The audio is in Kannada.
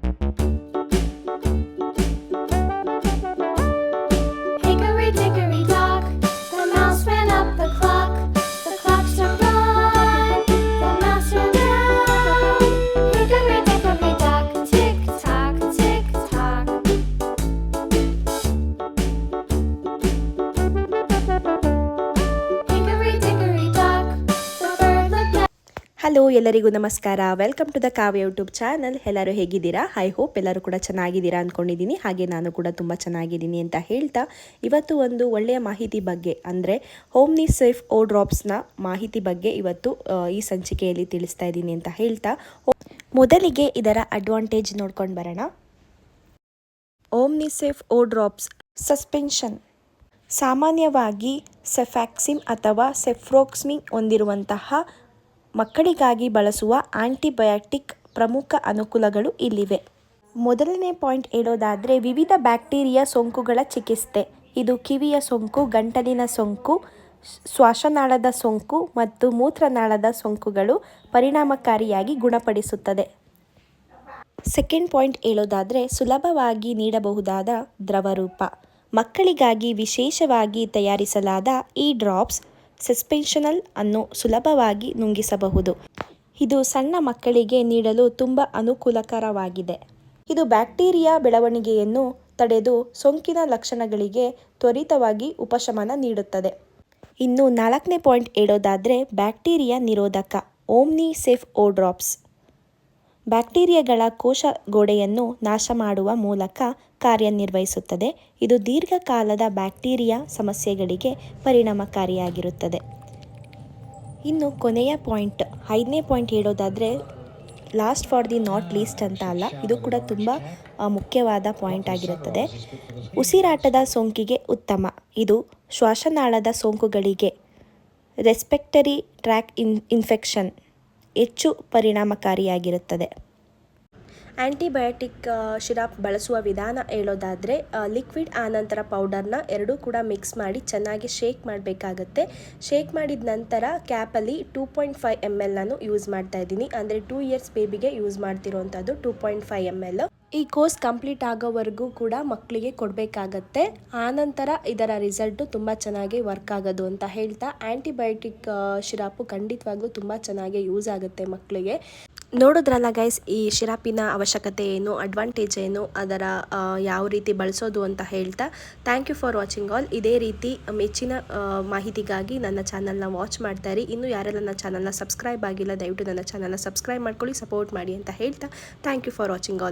Hickory dickory dock, the mouse ran up the clock. The clock struck one, the mouse ran down. Hickory dickory dock, tick tock, tick tock. Hickory dickory dock, the bird looked up. Hello ಎಲ್ಲರಿಗೂ ನಮಸ್ಕಾರ. Welcome to the Kavya YouTube channel. ಎಲ್ಲರೂ ಹೇಗಿದ್ದೀರಾ? ಐ ಹೋಪ್ ಎಲ್ಲರೂ ಕೂಡ ಚೆನ್ನಾಗಿದ್ದೀರಾ ಅಂದ್ಕೊಂಡಿದ್ದೀನಿ. ಹಾಗೆ ನಾನು ಕೂಡ ತುಂಬ ಚೆನ್ನಾಗಿದ್ದೀನಿ ಅಂತ ಹೇಳ್ತಾ ಇವತ್ತು ಒಂದು ಒಳ್ಳೆಯ ಮಾಹಿತಿ ಬಗ್ಗೆ ಅಂದರೆ ಹೋಮ್ನಿ ಸೇಫ್ ಓ ಡ್ರಾಪ್ಸ್ನ ಮಾಹಿತಿ ಬಗ್ಗೆ ಇವತ್ತು ಈ ಸಂಚಿಕೆಯಲ್ಲಿ ತಿಳಿಸ್ತಾ ಇದ್ದೀನಿ ಅಂತ ಹೇಳ್ತಾ ಮೊದಲಿಗೆ ಇದರ ಅಡ್ವಾಂಟೇಜ್ ನೋಡ್ಕೊಂಡು ಬರೋಣ. ಓಮ್ನಿ ಸೇಫ್ ಓ ಡ್ರಾಪ್ಸ್ ಸಸ್ಪೆನ್ಷನ್ ಸಾಮಾನ್ಯವಾಗಿ ಸೆಫ್ಯಾಕ್ಸಿಮ್ ಅಥವಾ ಸೆಫ್ರೋಕ್ಸಿಮ್ ಹೊಂದಿರುವಂತಹ ಮಕ್ಕಳಿಗಾಗಿ ಬಳಸುವ ಆಂಟಿಬಯೋಟಿಕ್ ಪ್ರಮುಖ ಅನುಕೂಲಗಳು ಇಲ್ಲಿವೆ. ಮೊದಲನೇ ಪಾಯಿಂಟ್ ಹೇಳೋದಾದರೆ ವಿವಿಧ ಬ್ಯಾಕ್ಟೀರಿಯಾ ಸೋಂಕುಗಳ ಚಿಕಿತ್ಸೆ. ಇದು ಕಿವಿಯ ಸೋಂಕು, ಗಂಟಲಿನ ಸೋಂಕು, ಶ್ವಾಸನಾಳದ ಸೋಂಕು ಮತ್ತು ಮೂತ್ರನಾಳದ ಸೋಂಕುಗಳು ಪರಿಣಾಮಕಾರಿಯಾಗಿ ಗುಣಪಡಿಸುತ್ತದೆ. ಸೆಕೆಂಡ್ ಪಾಯಿಂಟ್ ಹೇಳೋದಾದರೆ ಸುಲಭವಾಗಿ ನೀಡಬಹುದಾದ ದ್ರವರೂಪ. ಮಕ್ಕಳಿಗಾಗಿ ವಿಶೇಷವಾಗಿ ತಯಾರಿಸಲಾದ ಈ ಡ್ರಾಪ್ಸ್ ಸಸ್ಪೆನ್ಷನಲ್ ಅನ್ನು ಸುಲಭವಾಗಿ ನುಂಗಿಸಬಹುದು. ಇದು ಸಣ್ಣ ಮಕ್ಕಳಿಗೆ ನೀಡಲು ತುಂಬ ಅನುಕೂಲಕರವಾಗಿದೆ. ಇದು ಬ್ಯಾಕ್ಟೀರಿಯಾ ಬೆಳವಣಿಗೆಯನ್ನು ತಡೆದು ಸೋಂಕಿನ ಲಕ್ಷಣಗಳಿಗೆ ತ್ವರಿತವಾಗಿ ಉಪಶಮನ ನೀಡುತ್ತದೆ. ಇನ್ನು ನಾಲ್ಕನೇ ಪಾಯಿಂಟ್ ಹೇಳೋದಾದರೆ ಬ್ಯಾಕ್ಟೀರಿಯಾ ನಿರೋಧಕ. ಓಮ್ನಿ ಸೇಫ್ ಓ ಡ್ರಾಪ್ಸ್ ಬ್ಯಾಕ್ಟೀರಿಯಾಗಳ ಕೋಶ ಗೋಡೆಯನ್ನು ನಾಶ ಮಾಡುವ ಮೂಲಕ ಕಾರ್ಯನಿರ್ವಹಿಸುತ್ತದೆ. ಇದು ದೀರ್ಘಕಾಲದ ಬ್ಯಾಕ್ಟೀರಿಯಾ ಸಮಸ್ಯೆಗಳಿಗೆ ಪರಿಣಾಮಕಾರಿಯಾಗಿರುತ್ತದೆ. ಇನ್ನು ಕೊನೆಯ ಪಾಯಿಂಟ್ 5ನೇ ಪಾಯಿಂಟ್ ಹೇಳೋದಾದರೆ last for the not least ಅಂತ ಅಲ್ಲ, ಇದು ಕೂಡ ತುಂಬ ಮುಖ್ಯವಾದ ಪಾಯಿಂಟ್ ಆಗಿರುತ್ತದೆ. ಉಸಿರಾಟದ ಸೋಂಕಿಗೆ ಉತ್ತಮ. ಇದು ಶ್ವಾಸನಾಳದ ಸೋಂಕುಗಳಿಗೆ ರೆಸ್ಪಿರೇಟರಿ ಟ್ರ್ಯಾಕ್ ಇನ್ಫೆಕ್ಷನ್ ಹೆಚ್ಚು ಪರಿಣಾಮಕಾರಿಯಾಗಿರುತ್ತದೆ. ಆ್ಯಂಟಿಬಯೋಟಿಕ್ ಸಿರಪ್ ಬಳಸುವ ವಿಧಾನ ಹೇಳೋದಾದರೆ ಲಿಕ್ವಿಡ್ ಆನಂತರ ಪೌಡರ್ನ ಎರಡೂ ಕೂಡ ಮಿಕ್ಸ್ ಮಾಡಿ ಚೆನ್ನಾಗಿ ಶೇಕ್ ಮಾಡಬೇಕಾಗತ್ತೆ. ಶೇಕ್ ಮಾಡಿದ ನಂತರ ಕ್ಯಾಪಲ್ಲಿ 2.5 ml ನಾನು ಯೂಸ್ ಮಾಡ್ತಾ ಇದ್ದೀನಿ. ಅಂದರೆ 2 ಇಯರ್ಸ್ ಬೇಬಿಗೆ ಯೂಸ್ ಮಾಡ್ತಿರೋವಂಥದ್ದು 2.5 ml. ಈ ಕೋರ್ಸ್ ಕಂಪ್ಲೀಟ್ ಆಗೋವರೆಗೂ ಕೂಡ ಮಕ್ಕಳಿಗೆ ಕೊಡಬೇಕಾಗತ್ತೆ. ಆನಂತರ ಇದರ ರಿಸಲ್ಟು ತುಂಬ ಚೆನ್ನಾಗಿ ವರ್ಕ್ ಆಗೋದು ಅಂತ ಹೇಳ್ತಾ ಆ್ಯಂಟಿಬಯೋಟಿಕ್ ಸಿರಪ್ಪು ಖಂಡಿತವಾಗ್ಲೂ ತುಂಬ ಚೆನ್ನಾಗಿ ಯೂಸ್ ಆಗುತ್ತೆ ಮಕ್ಕಳಿಗೆ. ನೋಡಿದ್ರಲ್ಲ ಗೈಸ್, ಈ ಸಿರಪಿನ ಅವಶ್ಯಕತೆ ಏನು, ಅಡ್ವಾಂಟೇಜ್ ಏನು, ಅದರ ಯಾವ ರೀತಿ ಬಳಸೋದು ಅಂತ ಹೇಳ್ತಾ thank you for watching all. ಇದೇ ರೀತಿ ಮೆಚ್ಚಿನ ಮಾಹಿತಿಗಾಗಿ ನನ್ನ ಚಾನಲ್ನ ವಾಚ್ ಮಾಡ್ತಾ ಇರಿ. ಇನ್ನೂ ಯಾರೆಲ್ಲ ನನ್ನ ಚಾನಲ್ನ ಸಬ್ಸ್ಕ್ರೈಬ್ ಆಗಿಲ್ಲ ದಯವಿಟ್ಟು ನನ್ನ ಚಾನಲ್ನ ಸಬ್ಸ್ಕ್ರೈಬ್ ಮಾಡ್ಕೊಳ್ಳಿ, ಸಪೋರ್ಟ್ ಮಾಡಿ ಅಂತ ಹೇಳ್ತಾ thank you for watching all.